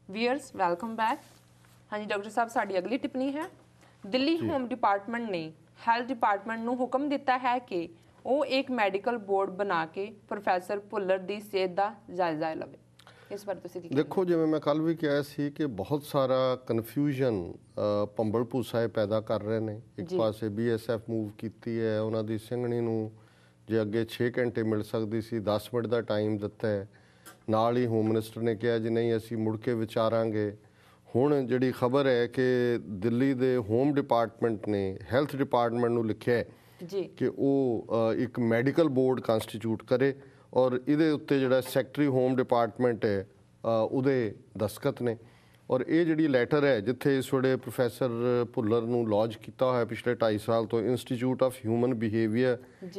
Viewers welcome back. हाँ जी doctor साहब, साड़ी अगली टिप्पणी है। दिल्ली होम डिपार्टमेंट ने हैल्थ डिपार्टमेंट ਨੂੰ ਹੁਕਮ ਦਿੱਤਾ ਹੈ ਕਿ ਉਹ ਇੱਕ ਮੈਡੀਕਲ ਬੋਰਡ ਬਣਾ ਕੇ ਪ੍ਰੋਫੈਸਰ ਭੁੱਲਰ ਦੀ ਸਿਹਤ ਦਾ ਜਾਇਜ਼ਾ ਲਵੇ। ਇਸ ਬਾਰੇ ਤੁਸੀਂ ਕੀ ਦੇਖੋ, ਜਿਵੇਂ ਮੈਂ ਕੱਲ ਵੀ ਕਿਹਾ ਸੀ ਕਿ ਬਹੁਤ ਸਾਰਾ ਕਨਫਿਊਜ਼ਨ ਭੰਬਲ ਭੂਸਾ ਇਹ ਪੈਦਾ ਕਰ ਰਹੇ ਨੇ। ਇੱਕ ਪਾਸੇ BSF ਮੂਵ ਕੀਤੀ ਹੈ, ਉਹਨਾਂ ਦੀ ਸਿੰਘਣੀ ਨੂੰ ਜੇ ਅੱਗੇ 6 ਘੰਟੇ ਮਿਲ ਸਕਦੀ ਸੀ 10 ਮਿੰਟ ਦਾ ਟਾਈਮ ਦਿੱਤਾ ਹੈ। ਨਾਲ ਹੀ ਹੋਮ ਮਿਨਿਸਟਰ ਨੇ ਕਿਹਾ ਜੀ ਨਹੀਂ ਅਸੀਂ ਮੁੜ ਕੇ ਵਿਚਾਰਾਂਗੇ। ਹੁਣ ਜਿਹੜੀ ਖਬਰ ਹੈ ਕਿ ਦਿੱਲੀ ਦੇ ਹੋਮ ਡਿਪਾਰਟਮੈਂਟ ਨੇ ਹੈਲਥ ਡਿਪਾਰਟਮੈਂਟ ਨੂੰ ਲਿਖਿਆ ਜੀ ਕਿ ਉਹ ਇੱਕ ਮੈਡੀਕਲ ਬੋਰਡ ਕੰਸਟੀਟਿਊਟ ਕਰੇ ਔਰ ਇਹਦੇ ਉੱਤੇ ਜਿਹੜਾ ਸੈਕਟਰੀ ਹੋਮ ਡਿਪਾਰਟਮੈਂਟ ਹੈ ਉਹਦੇ ਦਸਤਖਤ ਨੇ। ਔਰ ਇਹ ਜਿਹੜੀ ਲੈਟਰ ਹੈ ਜਿੱਥੇ ਇਸ ਵੇਲੇ ਪ੍ਰੋਫੈਸਰ ਭੁੱਲਰ ਨੂੰ ਲੌਂਚ ਕੀਤਾ ਹੋਇਆ ਪਿਛਲੇ 2.5 ਸਾਲ ਤੋਂ institute of human behaviour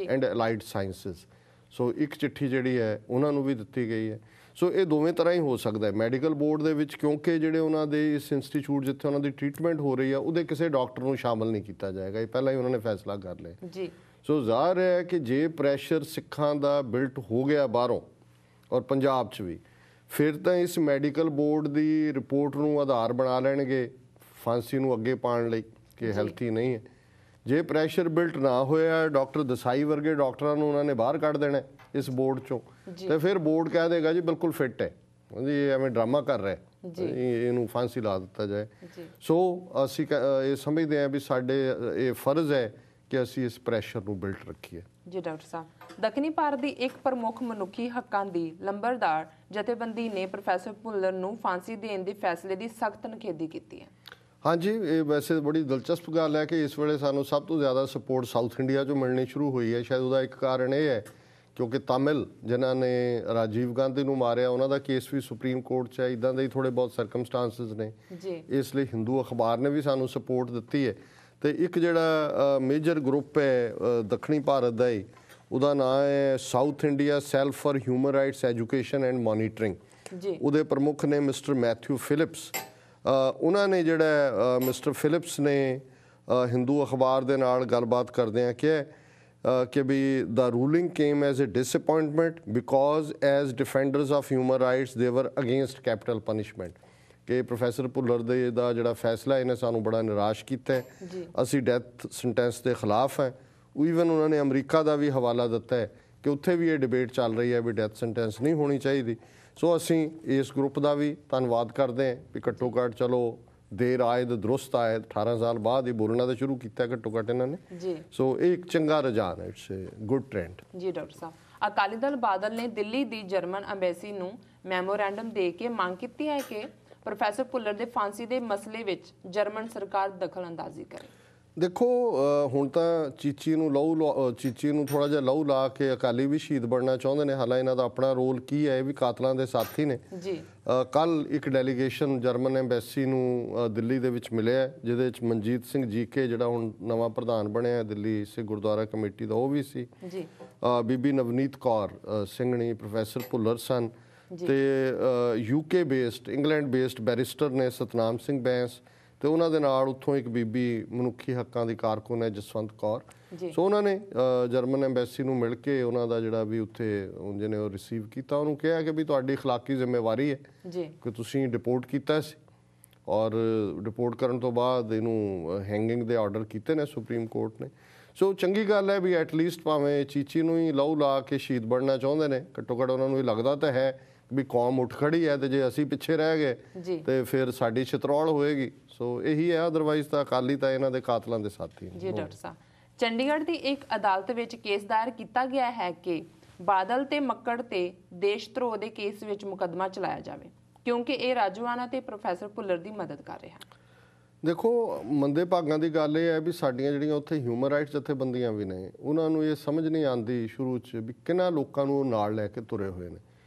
and allied sciences. So ਇੱਕ ਚਿੱਠੀ ਜਿਹੜੀ ਹੈ ਉਹਨਾਂ ਨੂੰ ਵੀ ਦਿੱਤੀ ਗਈ ਹੈ। ਸੋ ਇਹ ਦੋਵੇਂ ਤਰ੍ਹਾਂ ਹੀ ਹੋ ਸਕਦਾ ਹੈ ਮੈਡੀਕਲ ਬੋਰਡ ਦੇ ਵਿੱਚ, ਕਿਉਂਕਿ ਜਿਹੜੇ ਉਹਨਾਂ ਦੇ ਇਸ ਇੰਸਟੀਚਿਊਟ ਜਿੱਥੇ ਉਹਨਾਂ ਦੀ ਟ੍ਰੀਟਮੈਂਟ ਹੋ ਰਹੀ ਆ ਉਹਦੇ ਕਿਸੇ ਡਾਕਟਰ ਨੂੰ ਸ਼ਾਮਲ ਨਹੀਂ ਕੀਤਾ ਜਾਏਗਾ। ਇਹ ਪਹਿਲਾਂ ਹੀ ਉਹਨਾਂ ਨੇ ਫੈਸਲਾ ਕਰ ਲਿਆ ਜੀ। ਸੋ ਜ਼ਾਹਰ ਹੈ ਕਿ ਜੇ ਪ੍ਰੈਸ਼ਰ ਸਿੱਖਾਂ ਦਾ ਬਿਲਟ ਹੋ ਗਿਆ ਬਾਹਰੋਂ ਔਰ ਪੰਜਾਬ 'ਚ ਵੀ, ਫਿਰ ਤਾਂ ਇਸ ਮੈਡੀਕਲ ਬੋਰਡ ਦੀ ਰਿਪੋਰਟ ਨੂੰ ਆਧਾਰ ਬਣਾ ਲੈਣਗੇ ਫਾਂਸੀ ਨੂੰ ਅੱਗੇ ਪਾਉਣ ਲਈ ਕਿ ਹੈਲਥੀ ਨਹੀਂ ਹੈ। ਜੇ ਪ੍ਰੈਸ਼ਰ ਬਿਲਟ ਨਾ ਹੋਇਆ, ਡਾਕਟਰ ਦਸਾਈ ਵਰਗੇ ਡਾਕਟਰਾਂ ਨੂੰ ਉਹਨਾਂ ਨੇ ਬਾਹਰ ਕੱਢ ਦੇਣਾ ਇਸ ਬੋਰਡ 'ਚੋਂ, ਤੇ ਫਿਰ ਬੋਰਡ ਕਹਿ ਦੇਗਾ ਜੀ ਬਿਲਕੁਲ ਫਿੱਟ ਹੈ ਜੀ, ਐਵੇਂ ਡਰਾਮਾ ਕਰ ਰਿਹਾ, ਇਹਨੂੰ ਫਾਂਸੀ ਲਾ ਦਿੱਤਾ ਜਾਏ। ਸੋ ਅਸੀਂ ਇਹ ਸਮਝਦੇ ਹਾਂ ਵੀ ਸਾਡੇ ਇਹ ਫਰਜ਼ ਹੈ ਕਿ ਅਸੀਂ ਇਸ ਪ੍ਰੈਸ਼ਰ ਨੂੰ ਬਿਲਟ ਰੱਖੀਏ। ਜੀ ਡਾਕਟਰ ਸਾਹਿਬ, ਦੱਖਣੀ ਭਾਰਤ ਦੀ ਇੱਕ ਪ੍ਰਮੁੱਖ ਮਨੁੱਖੀ ਹੱਕਾਂ ਦੀ ਲੰਬਰਦਾਰ ਜਥੇਬੰਦੀ ਨੇ ਪ੍ਰੋਫੈਸਰ ਭੁੱਲਰ ਨੂੰ ਫਾਂਸੀ ਦੇਣ ਦੇ ਫੈਸਲੇ ਦੀ ਸਖਤ ਨਿਖੇਧੀ ਕੀਤੀ ਹੈ। ਹਾਂਜੀ, ਇਹ ਵੈਸੇ ਬੜੀ ਦਿਲਚਸਪ ਗੱਲ ਹੈ ਕਿ ਇਸ ਵੇਲੇ ਸਾਨੂੰ ਸਭ ਤੋਂ ਜ਼ਿਆਦਾ ਸਪੋਰਟ ਸਾਊਥ ਇੰਡੀਆ 'ਚੋਂ ਮਿਲਣੀ ਸ਼ੁਰੂ ਹੋਈ ਹੈ। ਸ਼ਾਇਦ ਉਹਦਾ ਇੱਕ ਕਾਰਨ ਇਹ ਹੈ ਕਿਉਂਕਿ ਤਾਮਿਲ ਜਿਨ੍ਹਾਂ ਨੇ ਰਾਜੀਵ ਗਾਂਧੀ ਨੂੰ ਮਾਰਿਆ ਉਹਨਾਂ ਦਾ ਕੇਸ ਵੀ ਸੁਪਰੀਮ ਕੋਰਟ 'ਚ ਹੈ। ਇੱਦਾਂ ਦੇ ਹੀ ਥੋੜ੍ਹੇ ਬਹੁਤ ਸਰਕਮਸਟਾਂਸਿਸ ਨੇ, ਇਸ ਲਈ ਹਿੰਦੂ ਅਖਬਾਰ ਨੇ ਵੀ ਸਾਨੂੰ ਸਪੋਰਟ ਦਿੱਤੀ ਹੈ। ਅਤੇ ਇੱਕ ਜਿਹੜਾ ਮੇਜਰ ਗਰੁੱਪ ਹੈ ਦੱਖਣੀ ਭਾਰਤ ਦਾ ਹੀ, ਉਹਦਾ ਨਾਂ ਹੈ south India cell for human rights education and monitoring. ਉਹਦੇ ਪ੍ਰਮੁੱਖ ਨੇ ਮਿਸਟਰ ਮੈਥਿਊ ਫਿਲਿਪਸ। ਉਹਨਾਂ ਨੇ ਜਿਹੜਾ ਮਿਸਟਰ ਫਿਲਿਪਸ ਨੇ ਹਿੰਦੂ ਅਖਬਾਰ ਦੇ ਨਾਲ ਗੱਲਬਾਤ ਕਰਦਿਆਂ ਕਿਹਾ ਕਿ ਵੀ the ruling came as a disappointment because as defenders of human rights they were against capital punishment. ਕਿ ਪ੍ਰੋਫੈਸਰ ਭੁੱਲਰ ਦੇ ਦਾ ਜਿਹੜਾ ਫੈਸਲਾ ਇਹਨੇ ਸਾਨੂੰ ਬੜਾ ਨਿਰਾਸ਼ ਕੀਤਾ ਹੈ। ਅਸੀਂ ਡੈਥ ਸੈਂਟੈਂਸ ਦੇ ਖਿਲਾਫ ਹੈ। ਈਵਨ ਉਹਨਾਂ ਨੇ ਅਮਰੀਕਾ ਦਾ ਵੀ ਹਵਾਲਾ ਦਿੱਤਾ ਹੈ ਕਿ ਉੱਥੇ ਵੀ ਇਹ ਡਿਬੇਟ ਚੱਲ ਰਹੀ ਹੈ ਵੀ ਡੈਥ ਸੈਂਟੈਂਸ ਨਹੀਂ ਹੋਣੀ ਚਾਹੀਦੀ। ਸੋ ਅਸੀਂ ਇਸ ਗਰੁੱਪ ਦਾ ਵੀ ਧੰਨਵਾਦ ਕਰਦੇ ਹਾਂ ਵੀ ਘੱਟੋ ਘੱਟ ਚਲੋ ਦੇਰ ਆਏ ਤੇ ਦਰੁਸਤ ਆਏ, 18 ਸਾਲ ਬਾਅਦ ਹੀ ਬੋਲਣਾ ਤਾਂ ਸ਼ੁਰੂ ਕੀਤਾ ਘੱਟੋ ਘੱਟ ਇਹਨਾਂ ਨੇ। ਸੋ ਇਹ ਇੱਕ ਚੰਗਾ ਰੁਝਾਨ ਹੈ, ਇਟਸ ਏ ਗੁੱਡ ਟ੍ਰੈਂਡ। ਜੀ ਡਾਕਟਰ ਸਾਹਿਬ, ਅਕਾਲੀ ਦਲ ਬਾਦਲ ਨੇ ਦਿੱਲੀ ਦੀ ਜਰਮਨ ਅੰਬੈਸੀ ਨੂੰ ਮੈਮੋਰੈਂਡਮ ਦੇ ਕੇ ਮੰਗ ਕੀਤੀ ਹੈ ਕਿ ਪ੍ਰੋਫੈਸਰ ਭੁੱਲਰ ਦੇ ਫਾਂਸੀ ਦੇ ਮਸਲੇ ਵਿੱਚ ਜਰਮਨ ਸਰਕਾਰ ਦਖਲ ਅੰਦਾਜ਼ੀ ਕਰੇ। ਦੇਖੋ, ਹੁਣ ਤਾਂ ਚੀਚੀ ਨੂੰ ਥੋੜ੍ਹਾ ਜਿਹਾ ਲਹੂ ਲਾ ਕੇ ਅਕਾਲੀ ਵੀ ਸ਼ਹੀਦ ਬਣਨਾ ਚਾਹੁੰਦੇ ਨੇ। ਹਾਲਾਂ ਇਹਨਾਂ ਦਾ ਆਪਣਾ ਰੋਲ ਕੀ ਹੈ, ਇਹ ਵੀ ਕਾਤਲਾਂ ਦੇ ਸਾਥੀ ਨੇ। ਕੱਲ੍ਹ ਇੱਕ ਡੈਲੀਗੇਸ਼ਨ ਜਰਮਨ ਐਮਬੈਸੀ ਨੂੰ ਦਿੱਲੀ ਦੇ ਵਿੱਚ ਮਿਲਿਆ, ਜਿਹਦੇ ਵਿੱਚ ਮਨਜੀਤ ਸਿੰਘ ਜੀਕੇ ਜਿਹੜਾ ਹੁਣ ਨਵਾਂ ਪ੍ਰਧਾਨ ਬਣਿਆ ਦਿੱਲੀ ਸਿੱਖ ਗੁਰਦੁਆਰਾ ਕਮੇਟੀ ਦਾ, ਉਹ ਵੀ ਸੀ। ਬੀਬੀ ਨਵਨੀਤ ਕੌਰ ਸਿੰਘਣੀ, ਪ੍ਰੋਫੈਸਰ ਭੁੱਲਰ ਸਨ, ਅਤੇ UK based England based barrister ਨੇ ਸਤਨਾਮ ਸਿੰਘ ਬੈਂਸ, ਅਤੇ ਉਹਨਾਂ ਦੇ ਨਾਲ ਉੱਥੋਂ ਇੱਕ ਬੀਬੀ ਮਨੁੱਖੀ ਹੱਕਾਂ ਦੀ ਕਾਰਕੁਨ ਹੈ ਜਸਵੰਤ ਕੌਰ। ਸੋ ਉਹਨਾਂ ਨੇ ਜਰਮਨ ਐਮਬੈਸੀ ਨੂੰ ਮਿਲ ਕੇ ਉਹਨਾਂ ਦਾ ਜਿਹੜਾ ਵੀ ਉੱਥੇ ਜਿਹਨੇ ਉਹ ਰਿਸੀਵ ਕੀਤਾ, ਉਹਨੂੰ ਕਿਹਾ ਕਿ ਵੀ ਤੁਹਾਡੀ ਅਖਲਾਕੀ ਜ਼ਿੰਮੇਵਾਰੀ ਹੈ ਕਿ ਤੁਸੀਂ ਡਿਪੋਰਟ ਕੀਤਾ ਸੀ ਔਰ ਡਿਪੋਰਟ ਕਰਨ ਤੋਂ ਬਾਅਦ ਇਹਨੂੰ ਹੈਂਗਿੰਗ ਦੇ ਆਰਡਰ ਕੀਤੇ ਨੇ ਸੁਪਰੀਮ ਕੋਰਟ ਨੇ। ਸੋ ਚੰਗੀ ਗੱਲ ਹੈ ਵੀ ਐਟਲੀਸਟ ਭਾਵੇਂ ਚੀਚੀ ਨੂੰ ਹੀ ਲਹੂ ਲਾ ਕੇ ਸ਼ਹੀਦ ਬਣਨਾ ਚਾਹੁੰਦੇ ਨੇ, ਘੱਟੋ ਘੱਟ ਉਹਨਾਂ ਨੂੰ ਇਹ ਲੱਗਦਾ ਤਾਂ ਹੈ ਵੀ ਕੌਮ ਉੱਠ ਖੜੀ ਹੈ ਅਤੇ ਜੇ ਅਸੀਂ ਪਿੱਛੇ ਰਹਿ ਗਏ ਤੇ ਫਿਰ ਸਾਡੀ ਛਿਤਰੌਲ ਹੋਏਗੀ। ਸੋ ਇਹੀ ਹੈ, ਅਦਰਵਾਈਜ਼ ਤਾਂ ਅਕਾਲੀ ਤਾਂ ਇਹਨਾਂ ਦੇ ਕਾਤਲਾਂ ਦੇ ਸਾਥੀ ਨੇ। ਜੀ ਡਾਕਟਰ ਸਾਹਿਬ, ਚੰਡੀਗੜ੍ਹ ਦੀ ਇੱਕ ਅਦਾਲਤ ਵਿੱਚ ਕੇਸ ਦਾਇਰ ਕੀਤਾ ਗਿਆ ਹੈ ਕਿ ਬਾਦਲ ਤੇ ਮੱਕੜ ਤੇ ਦੇਸ਼ ਧਰੋਹ ਦੇ ਕੇਸ ਵਿੱਚ ਮੁਕੱਦਮਾ ਚਲਾਇਆ ਜਾਵੇ ਕਿਉਂਕਿ ਇਹ ਰਾਜੂਆਣਾ ਤੇ ਪ੍ਰੋਫੈਸਰ ਭੁੱਲਰ ਦੀ ਮਦਦ ਕਰ ਰਿਹਾ। ਦੇਖੋ, ਮੰਦੇ ਭਾਗਾਂ ਦੀ ਗੱਲ ਇਹ ਹੈ ਵੀ ਸਾਡੀਆਂ ਜਿਹੜੀਆਂ ਉੱਥੇ ਹਿਊਮਨ ਰਾਈਟਸ ਜਥੇਬੰਦੀਆਂ ਵੀ ਨੇ, ਉਹਨਾਂ ਨੂੰ ਇਹ ਸਮਝ ਨਹੀਂ ਆਉਂਦੀ ਸ਼ੁਰੂ 'ਚ ਵੀ ਕਿਹਨਾਂ ਲੋਕਾਂ ਨੂੰ ਨਾਲ ਲੈ ਕੇ ਤੁਰੇ ਹੋਏ ਨੇ।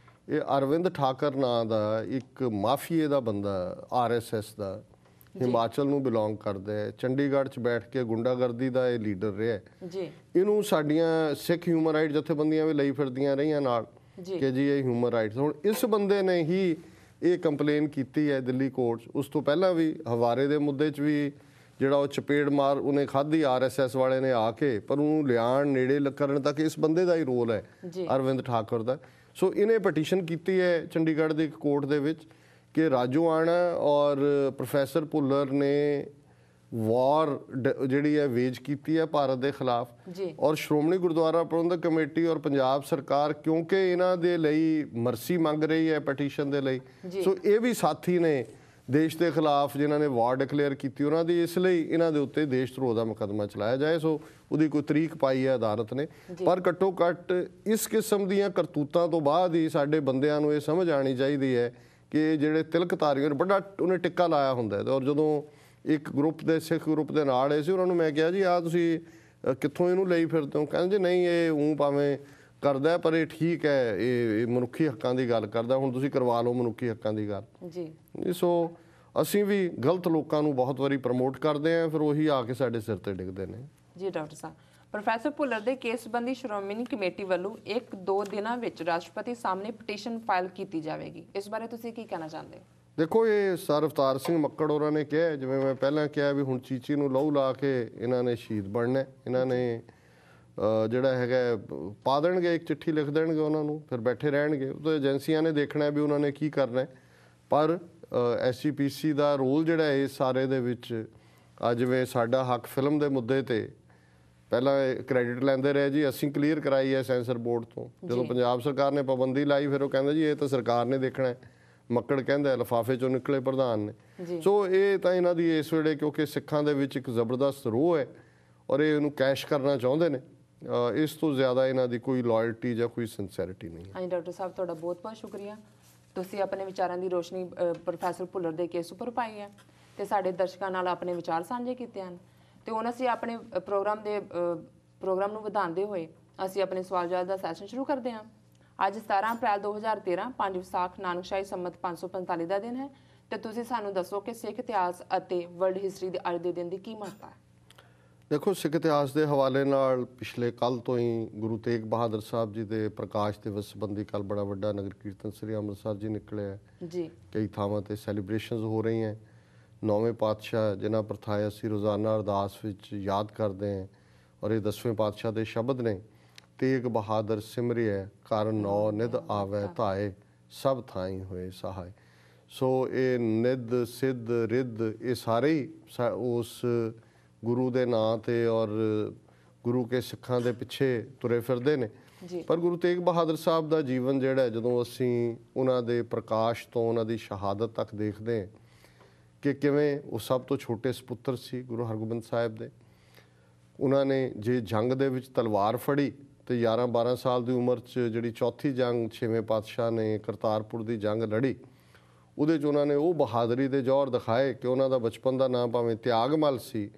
ਇਹ ਅਰਵਿੰਦ ਠਾਕਰ ਨਾਂ ਦਾ ਇੱਕ ਮਾਫੀਏ ਦਾ ਬੰਦਾ, RSS ਦਾ, ਹਿਮਾਚਲ ਨੂੰ ਬਿਲੋਂਗ ਕਰਦਾ ਹੈ, ਚੰਡੀਗੜ੍ਹ 'ਚ ਬੈਠ ਕੇ ਗੁੰਡਾਗਰਦੀ ਦਾ ਇਹ ਲੀਡਰ ਰਿਹਾ। ਇਹਨੂੰ ਸਾਡੀਆਂ ਸਿੱਖ ਹਿਊਮਨ ਰਾਈਟ ਜਥੇਬੰਦੀਆਂ ਵੀ ਲਈ ਫਿਰਦੀਆਂ ਰਹੀਆਂ ਨਾਲ ਕਿ ਜੀ ਇਹ ਹਿਊਮਨ ਰਾਈਟਸ। ਹੁਣ ਇਸ ਬੰਦੇ ਨੇ ਹੀ ਇਹ ਕੰਪਲੇਨ ਕੀਤੀ ਹੈ ਦਿੱਲੀ ਕੋਰਟ 'ਚ। ਉਸ ਤੋਂ ਪਹਿਲਾਂ ਵੀ ਹਵਾਰੇ ਦੇ ਮੁੱਦੇ 'ਚ ਵੀ ਜਿਹੜਾ ਉਹ ਚਪੇੜ ਮਾਰ ਉਹਨੇ ਖਾਧੀ RSS ਵਾਲੇ ਨੇ ਆ ਕੇ, ਪਰ ਉਹਨੂੰ ਲਿਆਉਣ ਨੇੜੇ ਕਰਨ ਤੱਕ ਇਸ ਬੰਦੇ ਦਾ ਹੀ ਰੋਲ ਹੈ, ਅਰਵਿੰਦ ਠਾਕੁਰ ਦਾ। ਸੋ ਇਹਨੇ ਪਟੀਸ਼ਨ ਕੀਤੀ ਹੈ ਚੰਡੀਗੜ੍ਹ ਦੀ ਇੱਕ ਕੋਰਟ ਦੇ ਵਿੱਚ ਕਿ ਰਾਜੋਆਣਾ ਔਰ ਪ੍ਰੋਫੈਸਰ ਭੁੱਲਰ ਨੇ ਵਾਰ ਜਿਹੜੀ ਹੈ ਵੇਜ ਕੀਤੀ ਹੈ ਭਾਰਤ ਦੇ ਖਿਲਾਫ, ਔਰ ਸ਼੍ਰੋਮਣੀ ਗੁਰਦੁਆਰਾ ਪ੍ਰਬੰਧਕ ਕਮੇਟੀ ਔਰ ਪੰਜਾਬ ਸਰਕਾਰ ਕਿਉਂਕਿ ਇਹਨਾਂ ਦੇ ਲਈ ਮਰਸੀ ਮੰਗ ਰਹੀ ਹੈ ਪਟੀਸ਼ਨ ਦੇ ਲਈ, ਸੋ ਇਹ ਵੀ ਸਾਥੀ ਨੇ ਦੇਸ਼ ਦੇ ਖਿਲਾਫ ਜਿਨ੍ਹਾਂ ਨੇ ਵਾਰ ਡਿਕਲੇਅਰ ਕੀਤੀ ਉਹਨਾਂ ਦੀ, ਇਸ ਲਈ ਇਹਨਾਂ ਦੇ ਉੱਤੇ ਦੇਸ਼ ਧਰੋਹ ਦਾ ਮੁਕੱਦਮਾ ਚਲਾਇਆ ਜਾਏ। ਸੋ ਉਹਦੀ ਕੋਈ ਤਰੀਕ ਪਾਈ ਹੈ ਅਦਾਲਤ ਨੇ, ਪਰ ਘੱਟੋ ਘੱਟ ਇਸ ਕਿਸਮ ਦੀਆਂ ਕਰਤੂਤਾਂ ਤੋਂ ਬਾਅਦ ਹੀ ਸਾਡੇ ਬੰਦਿਆਂ ਨੂੰ ਇਹ ਸਮਝ ਆਉਣੀ ਚਾਹੀਦੀ ਹੈ ਕਿ ਜਿਹੜੇ ਤਿਲਕਧਾਰੀਆਂ ਨੇ ਬੜਾ ਉਹਨੇ ਟਿੱਕਾ ਲਾਇਆ ਹੁੰਦਾ ਹੈ। ਔਰ ਜਦੋਂ ਇੱਕ ਗਰੁੱਪ ਦੇ ਸਿੱਖ ਗਰੁੱਪ ਦੇ ਨਾਲ ਆਏ ਸੀ, ਉਹਨਾਂ ਨੂੰ ਮੈਂ ਕਿਹਾ ਜੀ ਆਹ ਤੁਸੀਂ ਕਿੱਥੋਂ ਇਹਨੂੰ ਲਈ ਫਿਰਦੇ ਹੋ? ਕਹਿੰਦੇ ਜੀ ਨਹੀਂ, ਇਹ ਭਾਵੇਂ ਕਰਦਾ ਪਰ ਇਹ ਠੀਕ ਹੈ, ਇਹ ਮਨੁੱਖੀ ਹੱਕਾਂ ਦੀ ਗੱਲ ਕਰਦਾ, ਹੁਣ ਤੁਸੀਂ ਕਰਵਾ ਲਓ ਮਨੁੱਖੀ ਹੱਕਾਂ ਦੀ ਗੱਲ ਜੀ। ਸੋ ਅਸੀਂ ਵੀ ਗਲਤ ਲੋਕਾਂ ਨੂੰ ਬਹੁਤ ਵਾਰੀ ਪ੍ਰਮੋਟ ਕਰਦੇ ਹਾਂ, ਫਿਰ ਉਹੀ ਆ ਕੇ ਸਾਡੇ ਸਿਰ ਤੇ ਡਿੱਗਦੇ ਨੇ ਜੀ। ਡਾਕਟਰ ਸਾਹਿਬ, ਪ੍ਰੋਫੈਸਰ ਭੁੱਲਰ ਦੇ ਕੇਸ ਸੰਬੰਧੀ ਸ਼੍ਰੋਮਣੀ ਕਮੇਟੀ ਵੱਲੋਂ 1-2 ਦਿਨਾਂ ਵਿੱਚ ਰਾਸ਼ਟਰਪਤੀ ਸਾਹਮਣੇ ਪਟੀਸ਼ਨ ਫਾਈਲ ਕੀਤੀ ਜਾਵੇਗੀ, ਇਸ ਬਾਰੇ ਤੁਸੀਂ ਕੀ ਕਹਿਣਾ ਚਾਹੁੰਦੇ ਹੋ? ਦੇਖੋ, ਇਹ ਸਰ ਅਵਤਾਰ ਸਿੰਘ ਮੱਕੜ ਹੋਰਾਂ ਨੇ ਕਿਹਾ, ਜਿਵੇਂ ਮੈਂ ਪਹਿਲਾਂ ਕਿਹਾ ਵੀ ਹੁਣ ਚੀਚੀ ਨੂੰ ਲਹੂ ਲਾ ਕੇ ਇਹਨਾਂ ਨੇ ਸ਼ਹੀਦ ਬਣਨਾ, ਇਹਨਾਂ ਨੇ ਜਿਹੜਾ ਹੈਗਾ ਪਾ ਦੇਣਗੇ, ਇੱਕ ਚਿੱਠੀ ਲਿਖ ਦੇਣਗੇ ਉਹਨਾਂ ਨੂੰ, ਫਿਰ ਬੈਠੇ ਰਹਿਣਗੇ। ਉਹ ਤਾਂ ਏਜੰਸੀਆਂ ਨੇ ਦੇਖਣਾ ਵੀ ਉਹਨਾਂ ਨੇ ਕੀ ਕਰਨਾ। ਪਰ SGPC ਦਾ ਰੋਲ ਜਿਹੜਾ ਇਸ ਸਾਰੇ ਦੇ ਵਿੱਚ, ਜਿਵੇਂ ਸਾਡਾ ਹੱਕ ਫਿਲਮ ਦੇ ਮੁੱਦੇ ਤੇ ਪਹਿਲਾਂ ਕ੍ਰੈਡਿਟ ਲੈਂਦੇ ਰਹੇ ਜੀ, ਅਸੀਂ ਕਲੀਅਰ ਕਰਾਈ ਹੈ ਸੈਂਸਰ ਬੋਰਡ ਤੋਂ, ਜਦੋਂ ਪੰਜਾਬ ਸਰਕਾਰ ਨੇ ਪਾਬੰਦੀ ਲਾਈ ਫਿਰ ਉਹ ਕਹਿੰਦੇ ਜੀ ਇਹ ਤਾਂ ਸਰਕਾਰ ਨੇ ਦੇਖਣਾ। ਮੱਕੜ ਕਹਿੰਦਾ ਲਿਫਾਫੇ ਚੋਂ ਨਿਕਲੇ ਪ੍ਰਧਾਨ ਨੇ। ਸੋ ਇਹ ਤਾਂ ਇਹਨਾਂ ਦੀ ਇਸ ਵੇਲੇ, ਕਿਉਂਕਿ ਸਿੱਖਾਂ ਦੇ ਵਿੱਚ ਇੱਕ ਜ਼ਬਰਦਸਤ ਰੋਹ ਹੈ ਔਰ ਇਹ ਇਹਨੂੰ ਕੈਸ਼ ਕਰਨਾ ਚਾਹੁੰਦੇ ਨੇ, ਇਸ ਤੋਂ ਜ਼ਿਆਦਾ ਇਹਨਾਂ ਦੀ ਕੋਈ ਲਾਇਲਟੀ ਜਾਂ ਕੋਈ ਸਿੰਸੈਰਿਟੀ ਨਹੀਂ ਹੈ। ਹਾਂਜੀ ਡਾਕਟਰ ਸਾਹਿਬ, ਤੁਹਾਡਾ ਬਹੁਤ ਬਹੁਤ ਸ਼ੁਕਰੀਆ। ਤੁਸੀਂ ਆਪਣੇ ਵਿਚਾਰਾਂ ਦੀ ਰੋਸ਼ਨੀ ਪ੍ਰੋਫੈਸਰ ਭੁੱਲਰ ਦੇ ਕੇਸ ਉੱਪਰ ਪਾਈ ਹੈ ਤੇ ਸਾਡੇ ਦਰਸ਼ਕਾਂ ਨਾਲ ਆਪਣੇ ਵਿਚਾਰ ਸਾਂਝੇ ਕੀਤੇ ਹਨ। ਤੇ ਹੁਣ ਅਸੀਂ ਆਪਣੇ ਪ੍ਰੋਗਰਾਮ ਨੂੰ ਵਧਾਉਂਦੇ ਹੋਏ ਅਸੀਂ ਆਪਣੇ ਸਵਾਲ ਜਵਾਬ ਦਾ ਸੈਸ਼ਨ ਸ਼ੁਰੂ ਕਰਦੇ ਹਾਂ। ਅੱਜ 17 ਅਪ੍ਰੈਲ 2013 5 ਵਿਸਾਖ ਨਾਨਕਸ਼ਾਹੀ ਸੰਮਤ 545 ਦਾ ਦਿਨ ਹੈ ਤੇ ਤੁਸੀਂ ਸਾਨੂੰ ਦੱਸੋ ਕਿ ਸਿੱਖ ਇਤਿਹਾਸ ਅਤੇ ਵਰਲਡ ਹਿਸਟਰੀ ਦੇ ਅੱਜ ਦੇ ਦਿਨ ਦੀ ਕੀ ਮਹੱਤਤਾ ਹੈ? ਦੇਖੋ, ਸਿੱਖ ਇਤਿਹਾਸ ਦੇ ਹਵਾਲੇ ਨਾਲ ਪਿਛਲੇ ਕੱਲ੍ਹ ਤੋਂ ਹੀ ਗੁਰੂ ਤੇਗ ਬਹਾਦਰ ਸਾਹਿਬ ਜੀ ਦੇ ਪ੍ਰਕਾਸ਼ ਦਿਵਸ ਸੰਬੰਧੀ ਕੱਲ੍ਹ ਬੜਾ ਵੱਡਾ ਨਗਰ ਕੀਰਤਨ ਸ੍ਰੀ ਅੰਮ੍ਰਿਤਸਰ ਜੀ ਨਿਕਲਿਆ ਜੀ। ਕਈ ਥਾਵਾਂ ਤੇ ਸੈਲੀਬ੍ਰੇਸ਼ਨਸ ਹੋ ਰਹੀਆਂ। 9ਵੇਂ ਪਾਤਸ਼ਾਹ ਜਿਨ੍ਹਾਂ ਪ੍ਰਥਾਇਆ ਅਸੀਂ ਰੋਜ਼ਾਨਾ ਅਰਦਾਸ ਵਿੱਚ ਯਾਦ ਕਰਦੇ ਹਾਂ, ਔਰ ਇਹ 10ਵੇਂ ਪਾਤਸ਼ਾਹ ਦੇ ਸ਼ਬਦ ਨੇ, ਤੇਗ ਬਹਾਦਰ ਸਿਮਰਿਐ ਕਰ ਨੌ ਨਿਧ ਆਵੈ ਧਾਏ ਸਭ ਥਾਈ ਹੋਏ ਸਹਾਏ। ਸੋ ਇਹ ਨਿਧ ਸਿੱਧ ਰਿੱਧ ਇਹ ਸਾਰੇ ਹੀ ਉਸ ਗੁਰੂ ਦੇ ਨਾਂ ਤੇ ਔਰ ਗੁਰੂ ਕੇ ਸਿੱਖਾਂ ਦੇ ਪਿੱਛੇ ਤੁਰੇ ਫਿਰਦੇ ਨੇ। ਪਰ ਗੁਰੂ ਤੇਗ ਬਹਾਦਰ ਸਾਹਿਬ ਦਾ ਜੀਵਨ ਜਿਹੜਾ, ਜਦੋਂ ਅਸੀਂ ਉਹਨਾਂ ਦੇ ਪ੍ਰਕਾਸ਼ ਤੋਂ ਉਹਨਾਂ ਦੀ ਸ਼ਹਾਦਤ ਤੱਕ ਦੇਖਦੇ ਹਾਂ ਕਿ ਕਿਵੇਂ ਉਹ ਸਭ ਤੋਂ ਛੋਟੇ ਸਪੁੱਤਰ ਸੀ ਗੁਰੂ ਹਰਗੋਬਿੰਦ ਸਾਹਿਬ ਦੇ। ਉਹਨਾਂ ਨੇ ਜੇ ਜੰਗ ਦੇ ਵਿੱਚ ਤਲਵਾਰ ਫੜੀ ਤੇ 11-12 ਸਾਲ ਦੀ ਉਮਰ 'ਚ ਜਿਹੜੀ ਚੌਥੀ ਜੰਗ 6ਵੇਂ ਪਾਤਸ਼ਾਹ ਨੇ ਕਰਤਾਰਪੁਰ ਦੀ ਜੰਗ ਲੜੀ, ਉਹਦੇ 'ਚ ਉਹਨਾਂ ਨੇ ਉਹ ਬਹਾਦਰੀ ਦੇ ਜੌਹਰ ਦਿਖਾਏ ਕਿ ਉਹਨਾਂ ਦਾ ਬਚਪਨ ਦਾ ਨਾਮ ਭਾਵੇਂ ਤਿਆਗਮਲ ਸੀ,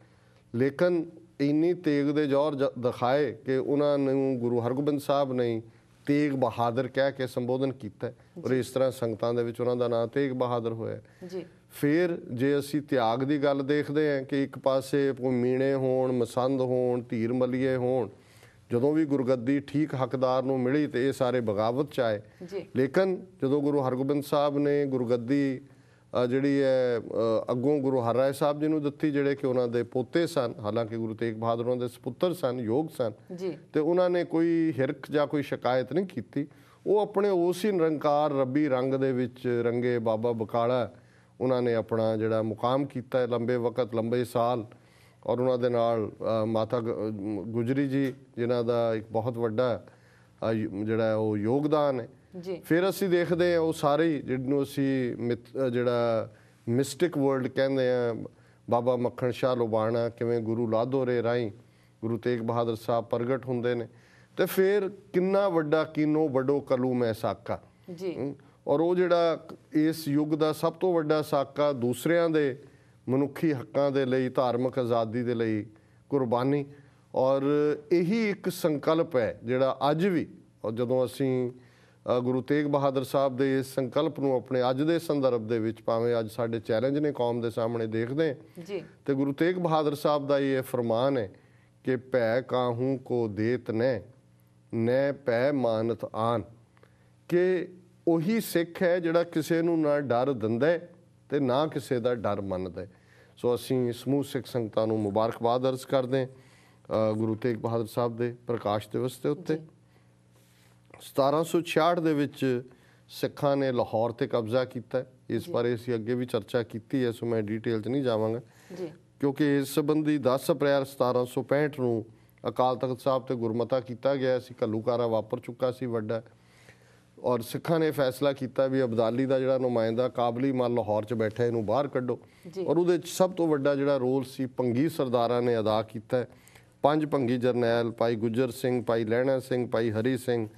ਲੇਕਿਨ ਇੰਨੀ ਤੇਗ ਦੇ ਜੌਹਰ ਦਿਖਾਏ ਕਿ ਉਹਨਾਂ ਨੂੰ ਗੁਰੂ ਹਰਗੋਬਿੰਦ ਸਾਹਿਬ ਨੇ ਤੇਗ ਬਹਾਦਰ ਕਹਿ ਕੇ ਸੰਬੋਧਨ ਕੀਤਾ ਔਰ ਇਸ ਤਰ੍ਹਾਂ ਸੰਗਤਾਂ ਦੇ ਵਿੱਚ ਉਹਨਾਂ ਦਾ ਨਾਮ ਤੇਗ ਬਹਾਦਰ ਹੋਇਆ ਜੀ। ਫਿਰ ਜੇ ਅਸੀਂ ਤਿਆਗ ਦੀ ਗੱਲ ਦੇਖਦੇ ਹਾਂ ਕਿ ਇੱਕ ਪਾਸੇ ਮੀਣੇ ਹੋਣ, ਮਸੰਦ ਹੋਣ, ਧੀਰ ਮਲੀਏ ਹੋਣ, ਜਦੋਂ ਵੀ ਗੁਰਗੱਦੀ ਠੀਕ ਹੱਕਦਾਰ ਨੂੰ ਮਿਲੀ ਤੇ ਇਹ ਸਾਰੇ ਬਗਾਵਤ 'ਚ ਆਏ। ਲੇਕਿਨ ਜਦੋਂ ਗੁਰੂ ਹਰਗੋਬਿੰਦ ਸਾਹਿਬ ਨੇ ਗੁਰਗੱਦੀ ਜਿਹੜੀ ਹੈ ਅੱਗੋਂ ਗੁਰੂ ਹਰਰਾਏ ਸਾਹਿਬ ਜੀ ਨੂੰ ਦਿੱਤੀ, ਜਿਹੜੇ ਕਿ ਉਹਨਾਂ ਦੇ ਪੋਤੇ ਸਨ, ਹਾਲਾਂਕਿ ਗੁਰੂ ਤੇਗ ਬਹਾਦਰ ਉਹਨਾਂ ਦੇ ਸਪੁੱਤਰ ਸਨ, ਯੋਗ ਸਨ, ਤੇ ਉਹਨਾਂ ਨੇ ਕੋਈ ਹਿਰਖ ਜਾਂ ਕੋਈ ਸ਼ਿਕਾਇਤ ਨਹੀਂ ਕੀਤੀ। ਉਹ ਆਪਣੇ ਉਸ ਹੀ ਨਿਰੰਕਾਰ ਰੱਬੀ ਰੰਗ ਦੇ ਵਿੱਚ ਰੰਗੇ ਬਾਬਾ ਬਕਾਲਾ ਉਹਨਾਂ ਨੇ ਆਪਣਾ ਜਿਹੜਾ ਮੁਕਾਮ ਕੀਤਾ ਲੰਬੇ ਵਕਤ, ਲੰਬੇ ਸਾਲ, ਔਰ ਉਹਨਾਂ ਦੇ ਨਾਲ ਮਾਤਾ ਗੁਜਰੀ ਜੀ ਜਿਨ੍ਹਾਂ ਦਾ ਇੱਕ ਬਹੁਤ ਵੱਡਾ ਜਿਹੜਾ ਉਹ ਯੋਗਦਾਨ ਹੈ। ਫਿਰ ਅਸੀਂ ਦੇਖਦੇ ਹਾਂ ਉਹ ਸਾਰੇ ਜਿਹਨੂੰ ਅਸੀਂ ਜਿਹੜਾ ਮਿਸਟਿਕ ਵਰਲਡ ਕਹਿੰਦੇ ਹਾਂ, ਬਾਬਾ ਮੱਖਣ ਸ਼ਾਹ ਲੋਬਾਣਾ ਕਿਵੇਂ ਗੁਰੂ ਲਾਧੋਰੇ ਰਾਹੀਂ ਗੁਰੂ ਤੇਗ ਬਹਾਦਰ ਸਾਹਿਬ ਪ੍ਰਗਟ ਹੁੰਦੇ ਨੇ, ਤੇ ਫਿਰ ਕਿੰਨਾ ਵੱਡਾ ਕੀਨੋ ਵੱਡੋ ਕਲੂਮ ਹੈ ਸਾਕਾ ਜੀ। ਔਰ ਉਹ ਜਿਹੜਾ ਇਸ ਯੁੱਗ ਦਾ ਸਭ ਤੋਂ ਵੱਡਾ ਸਾਕਾ, ਦੂਸਰਿਆਂ ਦੇ ਮਨੁੱਖੀ ਹੱਕਾਂ ਦੇ ਲਈ, ਧਾਰਮਿਕ ਆਜ਼ਾਦੀ ਦੇ ਲਈ ਕੁਰਬਾਨੀ, ਔਰ ਇਹੀ ਇੱਕ ਸੰਕਲਪ ਹੈ ਜਿਹੜਾ ਅੱਜ ਵੀ, ਔਰ ਜਦੋਂ ਅਸੀਂ ਗੁਰੂ ਤੇਗ ਬਹਾਦਰ ਸਾਹਿਬ ਦੇ ਇਸ ਸੰਕਲਪ ਨੂੰ ਆਪਣੇ ਅੱਜ ਦੇ ਸੰਦਰਭ ਦੇ ਵਿੱਚ, ਭਾਵੇਂ ਅੱਜ ਸਾਡੇ ਚੈਲੰਜ ਨੇ ਕੌਮ ਦੇ ਸਾਹਮਣੇ ਦੇਖਦੇ ਹਾਂ, ਤੇ ਗੁਰੂ ਤੇਗ ਬਹਾਦਰ ਸਾਹਿਬ ਦਾ ਇਹ ਫਰਮਾਨ ਹੈ ਕਿ ਭੈ ਕਾਹੂ ਕੋ ਦੇਤ ਨੈ ਭੈ ਮਾਨਤ ਆਨ, ਕਿ ਉਹੀ ਸਿੱਖ ਹੈ ਜਿਹੜਾ ਕਿਸੇ ਨੂੰ ਨਾ ਡਰ ਦਿੰਦਾ ਤੇ ਨਾ ਕਿਸੇ ਦਾ ਡਰ ਮੰਨਦਾ। ਸੋ ਅਸੀਂ ਸਮੂਹ ਸਿੱਖ ਸੰਗਤਾਂ ਨੂੰ ਮੁਬਾਰਕਬਾਦ ਅਰਜ਼ ਕਰਦੇ ਗੁਰੂ ਤੇਗ ਬਹਾਦਰ ਸਾਹਿਬ ਦੇ ਪ੍ਰਕਾਸ਼ ਦਿਵਸ ਦੇ ਉੱਤੇ। 1766 ਦੇ ਵਿੱਚ ਸਿੱਖਾਂ ਨੇ ਲਾਹੌਰ ਤੇ ਕਬਜ਼ਾ ਕੀਤਾ ਹੈ। ਇਸ ਬਾਰੇ ਅਸੀਂ ਅੱਗੇ ਵੀ ਚਰਚਾ ਕੀਤੀ ਹੈ, ਸੋ ਮੈਂ ਡਿਟੇਲ 'ਚ ਨਹੀਂ ਜਾਵਾਂਗਾ ਜੀ, ਕਿਉਂਕਿ ਇਸ ਸੰਬੰਧੀ 10 ਅਪ੍ਰੈਲ 1765 ਨੂੰ ਅਕਾਲ ਤਖਤ ਸਾਹਿਬ ਤੇ ਗੁਰਮਤਾ ਕੀਤਾ ਗਿਆ ਸੀ। ਘੱਲੂਕਾਰਾ ਵਾਪਰ ਚੁੱਕਾ ਸੀ ਵੱਡਾ, ਔਰ ਸਿੱਖਾਂ ਨੇ ਫੈਸਲਾ ਕੀਤਾ ਵੀ ਅਬਦਾਲੀ ਦਾ ਜਿਹੜਾ ਨੁਮਾਇੰਦਾ ਕਾਬਲੀ ਮਲ ਲਾਹੌਰ 'ਚ ਬੈਠਾ ਇਹਨੂੰ ਬਾਹਰ ਕੱਢੋ। ਔਰ ਉਹਦੇ 'ਚ ਸਭ ਤੋਂ ਵੱਡਾ ਜਿਹੜਾ ਰੋਲ ਸੀ ਭੰਗੀ ਸਰਦਾਰਾਂ ਨੇ ਅਦਾ ਕੀਤਾ ਹੈ। 5 ਭੰਗੀ ਜਰਨੈਲ ਭਾਈ ਗੁੱਜਰ ਸਿੰਘ, ਭਾਈ ਲਹਿਣਾ ਸਿੰਘ, ਭਾਈ ਹਰੀ ਸਿੰਘ,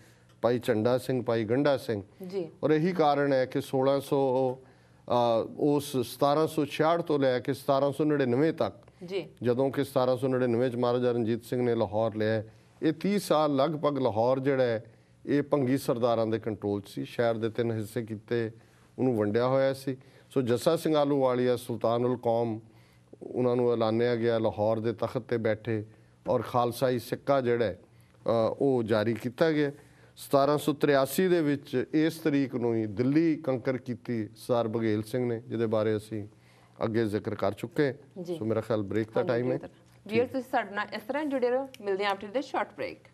ਭਾਈ ਝੰਡਾ ਸਿੰਘ, ਭਾਈ ਗੰਡਾ ਸਿੰਘ ਜੀ। ਔਰ ਇਹੀ ਕਾਰਨ ਹੈ ਕਿ 1766 ਤੋਂ ਲੈ ਕੇ 1799 ਤੱਕ ਜੀ, ਜਦੋਂ ਕਿ 1799 ਚ ਮਹਾਰਾਜਾ ਰਣਜੀਤ ਸਿੰਘ ਨੇ ਲਾਹੌਰ ਲਿਆ, ਇਹ 30 ਸਾਲ ਲਗਭਗ ਲਾਹੌਰ ਜਿਹੜਾ ਹੈ ਇਹ ਭੰਗੀ ਸਰਦਾਰਾਂ ਦੇ ਕੰਟਰੋਲ 'ਚ ਸੀ। ਸ਼ਹਿਰ ਦੇ 3 ਹਿੱਸੇ ਕੀਤੇ, ਉਹਨੂੰ ਵੰਡਿਆ ਹੋਇਆ ਸੀ। ਸੋ ਜੱਸਾ ਸਿੰਘ ਆਹਲੂਵਾਲੀਆ ਸੁਲਤਾਨੁਲ ਕੌਮ ਉਹਨਾਂ ਨੂੰ ਐਲਾਨਿਆ ਗਿਆ, ਲਾਹੌਰ ਦੇ ਤਖਤ ਤੇ ਬੈਠੇ ਔਰ ਖਾਲਸਾਈ ਸਿੱਕਾ ਜਿਹੜਾ ਉਹ ਜਾਰੀ ਕੀਤਾ ਗਿਆ। 1783 ਦੇ ਵਿੱਚ ਇਸ ਤਰੀਕ ਨੂੰ ਹੀ ਦਿੱਲੀ ਕੰਕਰ ਕੀਤੀ ਸਰਦਾਰ ਬਘੇਲ ਸਿੰਘ ਨੇ, ਜਿਹਦੇ ਬਾਰੇ ਅਸੀਂ ਅੱਗੇ ਜ਼ਿਕਰ ਕਰ ਚੁੱਕੇ। ਸੋ ਮੇਰਾ ਖਿਆਲ ਬ੍ਰੇਕ ਦਾ ਟਾਈਮ ਹੈ। ਵੀਰ ਤੁਸੀਂ ਸਾਡੇ ਨਾਲ ਇਸ ਤਰ੍ਹਾਂ ਜੁੜੇ ਰਹੋ, ਮਿਲਦੇ ਹਾਂ ਆਫਟਰ ਦਿਸ ਸ਼ਾਰਟ ਬ੍ਰੇਕ।